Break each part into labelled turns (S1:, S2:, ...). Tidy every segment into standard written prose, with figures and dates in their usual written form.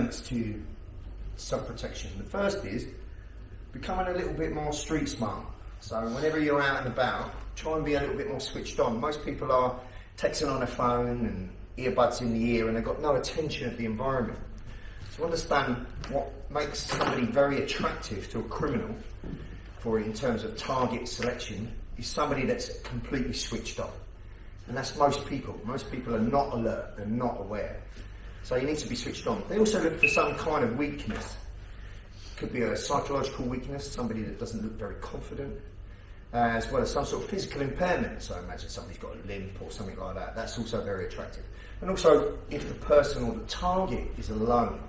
S1: to self-protection. The first is becoming a little bit more street smart. So whenever you're out and about, try and be a little bit more switched on. Most people are texting on their phone and earbuds in the ear and they've got no attention of the environment. So understand what makes somebody very attractive to a criminal in terms of target selection is somebody that's completely switched off. And that's most people. Most people are not alert, they're not aware. So you need to be switched on. They also look for some kind of weakness. Could be a psychological weakness, somebody that doesn't look very confident, as well as some sort of physical impairment. So imagine somebody's got a limp or something like that. That's also very attractive. And also if the person or the target is alone.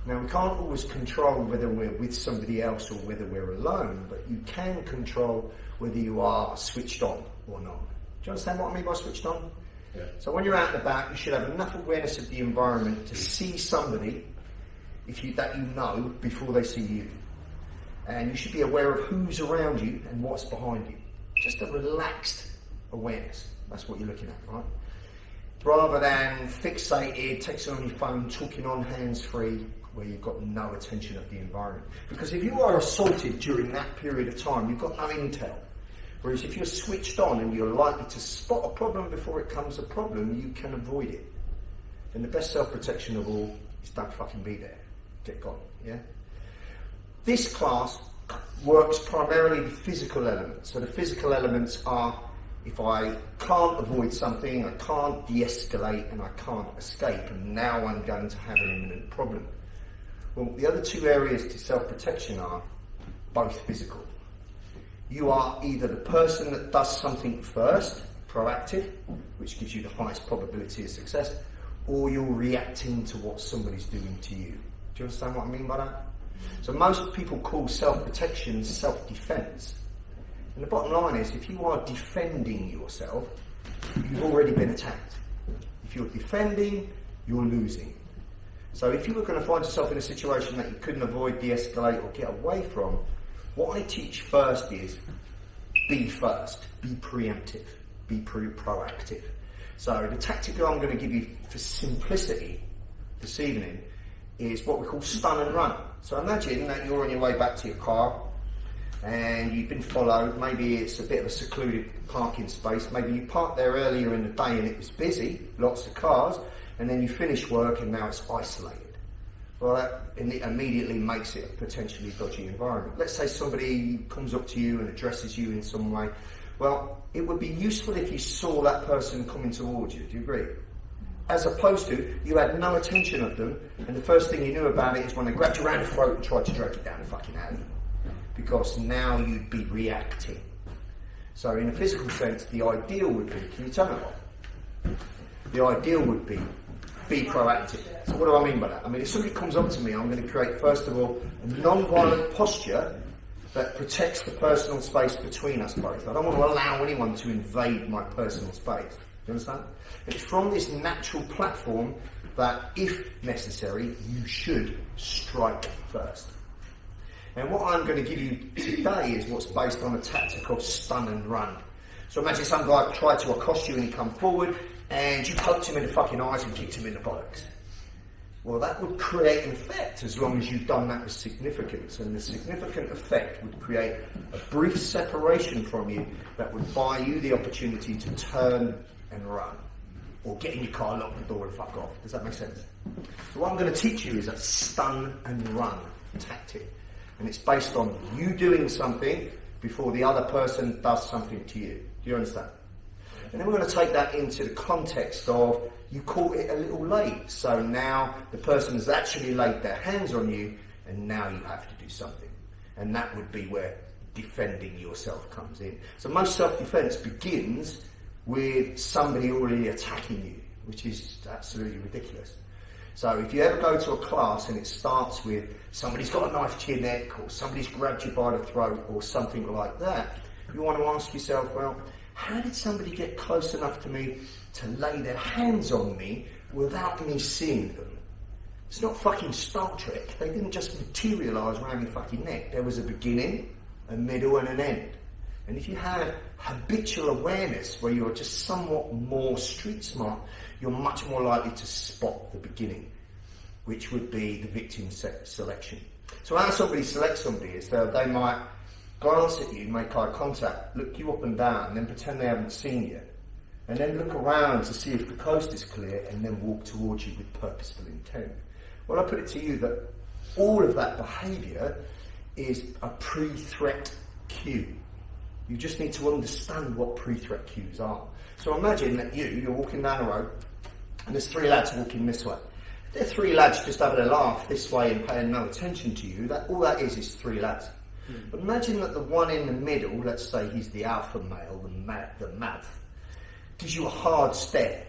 S1: Now we can't always control whether we're with somebody else or whether we're alone, but you can control whether you are switched on or not. Do you understand what I mean by switched on?
S2: Yeah.
S1: So when you're out and about, you should have enough awareness of the environment to see somebody that you know before they see you. And you should be aware of who's around you and what's behind you. Just a relaxed awareness. That's what you're looking at, right? Rather than fixated, texting on your phone, talking on hands-free, where you've got no attention of the environment. Because if you are assaulted during that period of time, you've got no intel. Whereas if you're switched on and you're likely to spot a problem before it becomes a problem, you can avoid it. And the best self-protection of all is don't fucking be there. Get gone, yeah? This class works primarily with physical elements. So the physical elements are, if I can't avoid something, I can't de-escalate and I can't escape, and now I'm going to have an imminent problem. Well, the other two areas to self-protection are both physical. You are either the person that does something first, proactive, which gives you the highest probability of success, or you're reacting to what somebody's doing to you. Do you understand what I mean by that? So most people call self-protection self-defense. And the bottom line is, if you are defending yourself, you've already been attacked. If you're defending, you're losing. So if you were going to find yourself in a situation that you couldn't avoid, de-escalate or get away from, what I teach first is be first, be preemptive, be proactive. So the tactic I'm going to give you for simplicity this evening is what we call stun and run. So imagine that you're on your way back to your car and you've been followed. Maybe it's a bit of a secluded parking space. Maybe you parked there earlier in the day and it was busy, lots of cars, and then you finish work and now it's isolated. Well, that immediately makes it a potentially dodgy environment. Let's say somebody comes up to you and addresses you in some way. Well, it would be useful if you saw that person coming towards you. Do you agree? As opposed to, you had no attention of them, and the first thing you knew about it is when they grabbed you around the throat and tried to drag you down the fucking alley. Because now you'd be reacting. So in a physical sense, the ideal would be, can you tell me what? The ideal would be proactive. So what do I mean by that? I mean, if somebody comes up to me, I'm going to create, first of all, a non-violent posture that protects the personal space between us both. I don't want to allow anyone to invade my personal space. Do you understand? It's from this natural platform that, if necessary, you should strike first. And what I'm going to give you today is what's based on a tactic of stun and run. So imagine some guy tried to accost you and he come forward and you poked him in the fucking eyes and kicked him in the bollocks. Well, that would create an effect as long as you've done that with significance. And the significant effect would create a brief separation from you that would buy you the opportunity to turn and run. Or get in your car, lock the door and fuck off. Does that make sense? So what I'm going to teach you is a stun and run tactic. And it's based on you doing something before the other person does something to you. Do you understand? And then we're going to take that into the context of you caught it a little late. So now the person has actually laid their hands on you and now you have to do something. And that would be where defending yourself comes in. So most self-defense begins with somebody already attacking you, which is absolutely ridiculous. So if you ever go to a class and it starts with somebody's got a knife to your neck or somebody's grabbed you by the throat or something like that, you want to ask yourself, well, how did somebody get close enough to me to lay their hands on me without me seeing them? It's not fucking Star Trek. They didn't just materialise around your fucking neck. There was a beginning, a middle and an end. And if you had habitual awareness where you're just somewhat more street smart, you're much more likely to spot the beginning. which would be the victim selection. So how somebody selects somebody is they might glance at you, make eye contact, look you up and down, and then pretend they haven't seen you, and then look around to see if the coast is clear, and then walk towards you with purposeful intent. Well, I put it to you that all of that behaviour is a pre-threat cue. You just need to understand what pre-threat cues are. So imagine that you're walking down the road, and there's 3 lads walking this way. If they're 3 lads just having a laugh this way and paying no attention to you, all that is 3 lads. But imagine that the one in the middle, let's say he's the alpha male, the math, gives you a hard stare.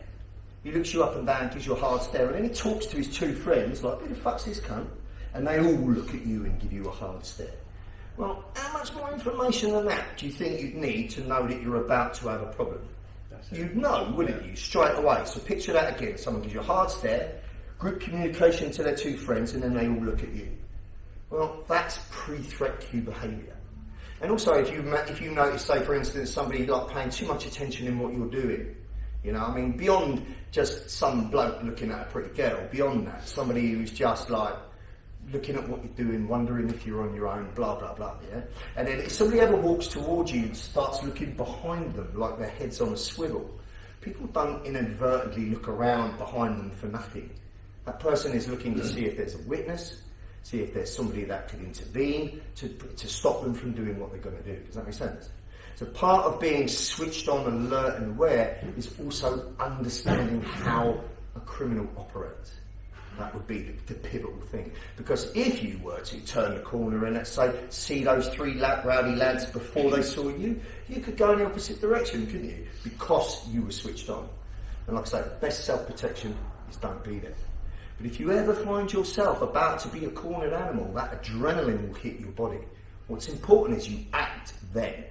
S1: He looks you up and down, gives you a hard stare, and then he talks to his 2 friends like, who the fuck's this cunt? And they all look at you and give you a hard stare. Well, how much more information than that do you think you'd need to know that you're about to have a problem? You'd know, wouldn't you, straight away. So picture that again. Someone gives you a hard stare, group communication to their 2 friends, and then they all look at you. Well, that's pre-threat cue behaviour. And also, if you notice, say for instance, somebody like paying too much attention in what you're doing, you know, I mean, beyond just some bloke looking at a pretty girl, beyond that, somebody who's just like looking at what you're doing, wondering if you're on your own, blah, blah, blah, yeah? And then if somebody ever walks towards you and starts looking behind them like their head's on a swivel, people don't inadvertently look around behind them for nothing. That person is looking to see if there's a witness, see if there's somebody that could intervene to stop them from doing what they're going to do. Does that make sense? So part of being switched on, alert and aware is also understanding how a criminal operates. That would be the pivotal thing. Because if you were to turn the corner and, let's say, see those 3 rowdy lads before they saw you, you could go in the opposite direction, couldn't you? Because you were switched on. And like I say, best self-protection is don't be there. But if you ever find yourself about to be a cornered animal, that adrenaline will hit your body. What's important is you act then.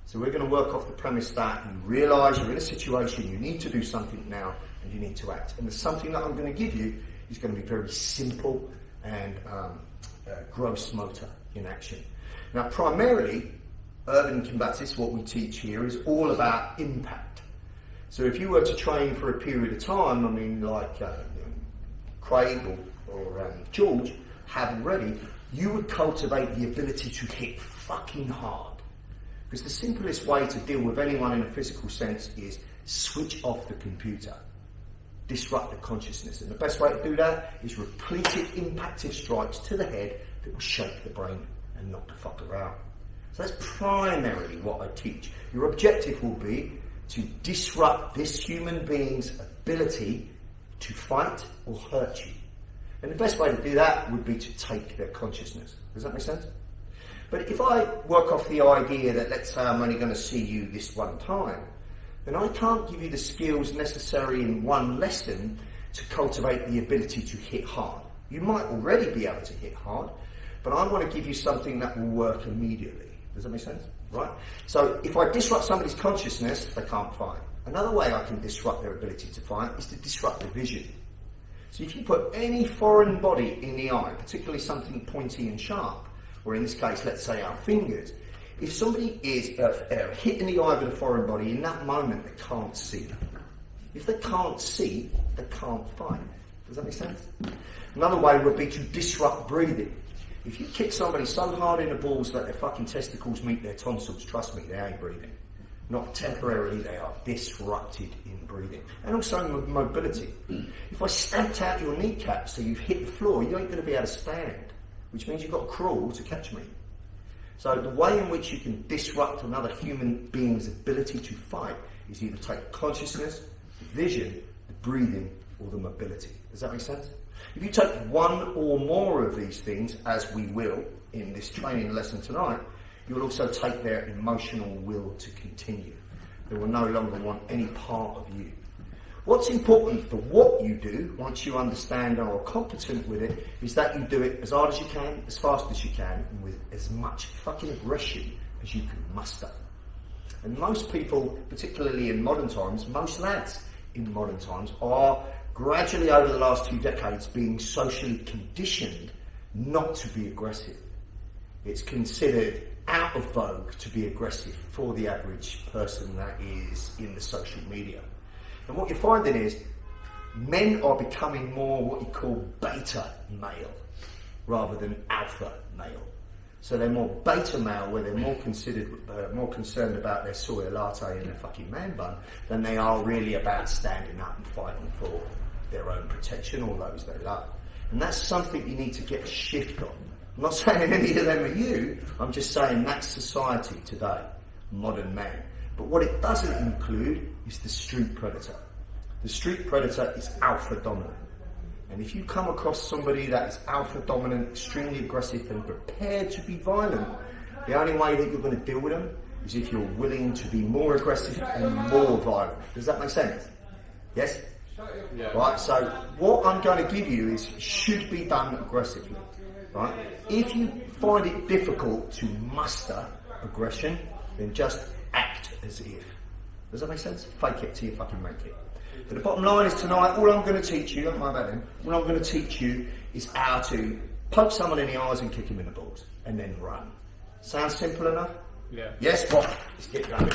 S1: So we're going to work off the premise that you realise you're in a situation, you need to do something now, and you need to act. And the something that I'm going to give you is going to be very simple and gross motor in action. Now, primarily, urban combatives, what we teach here, is all about impact. So if you were to train for a period of time, I mean, like Craig or George have already, you would cultivate the ability to hit fucking hard. Because the simplest way to deal with anyone in a physical sense is switch off the computer. Disrupt the consciousness. And the best way to do that is repeated impactive strikes to the head that will shake the brain and knock the fucker out. So that's primarily what I teach. Your objective will be to disrupt this human being's ability to fight or hurt you. And the best way to do that would be to take their consciousness. Does that make sense? But if I work off the idea that, let's say, I'm only going to see you this one time, then I can't give you the skills necessary in one lesson to cultivate the ability to hit hard. You might already be able to hit hard, but I want to give you something that will work immediately. Does that make sense? Right? So if I disrupt somebody's consciousness, they can't fight. Another way I can disrupt their ability to fight is to disrupt their vision. So if you put any foreign body in the eye, particularly something pointy and sharp, or in this case, let's say our fingers, if somebody is hit in the eye with a foreign body, in that moment they can't see. If they can't see, they can't fight. Does that make sense? Another way would be to disrupt breathing. If you kick somebody so hard in the balls that their fucking testicles meet their tonsils, trust me, they ain't breathing. Not temporarily, they are disrupted in breathing. And also mobility. If I stamped out your kneecap so you've hit the floor, you ain't going to be able to stand, which means you've got to crawl to catch me. So the way in which you can disrupt another human being's ability to fight is either take consciousness, the vision, the breathing, or the mobility. Does that make sense? If you take one or more of these things, as we will in this training lesson tonight, you will also take their emotional will to continue. They will no longer want any part of you. What's important for what you do, once you understand and are competent with it, is that you do it as hard as you can, as fast as you can, and with as much fucking aggression as you can muster. And most people, particularly in modern times, most lads in modern times, are gradually over the last 2 decades being socially conditioned not to be aggressive. It's considered out of vogue to be aggressive for the average person that is in the social media. And what you're finding is Men are becoming more what you call beta male rather than alpha male. So they're more beta male, where they're more more concerned about their soy latte and their fucking man bun than they are really about standing up and fighting for their own protection or those they love. And that's something you need to get a shift on. I'm not saying any of them are you, I'm just saying that's society today, modern man. But what it doesn't include is the street predator. The street predator is alpha dominant. And if you come across somebody that is alpha dominant, extremely aggressive and prepared to be violent, the only way that you're going to deal with them is if you're willing to be more aggressive and more violent. Does that make sense? Yes?
S2: Yeah.
S1: Right, so what I'm going to give you is should be done aggressively. Right? If you find it difficult to muster aggression, then just act as if. Does that make sense? Fake it till you fucking make it. But the bottom line is tonight, all I'm going to teach you, don't worry about them, all I'm going to teach you is how to poke someone in the eyes and kick him in the balls, and then run. Sounds simple enough?
S2: Yeah.
S1: Yes? What? Let's get going.